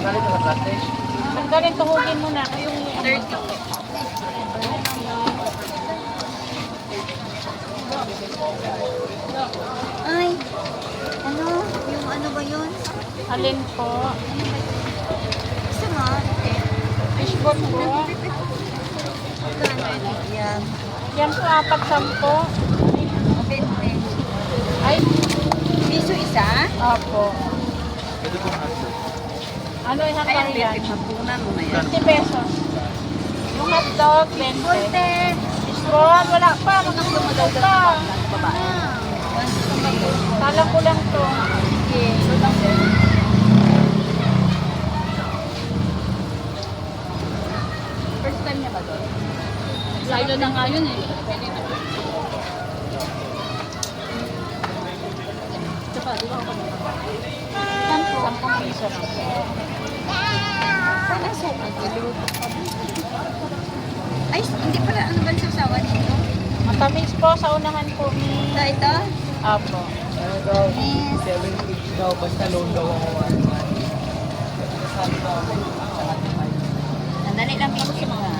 Tanggalin, tuhugin mo na. Yung 30. Ay, ano? Yung ano ba yun? Alin po? Gusto mo? Okay. Fishball po. Magkano? Yan. Yan po, 4-10. Bente. Ay, Piso isa? opo. Ano yung hotdog yan? Mapunan mo na yan. 50 pesos. Yung hotdog, 20. Volte. Fishball, wala pa. Magkakulumagal pa. Kala ko lang to. First time niya ba doon? Silo na nga yun eh. Sampung piso lang. Sana suka. Ay, hindi pala. Ano ba sasawa dito? Matamis po sa unahan po. Sa ito? Apo. Yes. 750 daw, basta loan daw ako. Sandali lang dito si mga.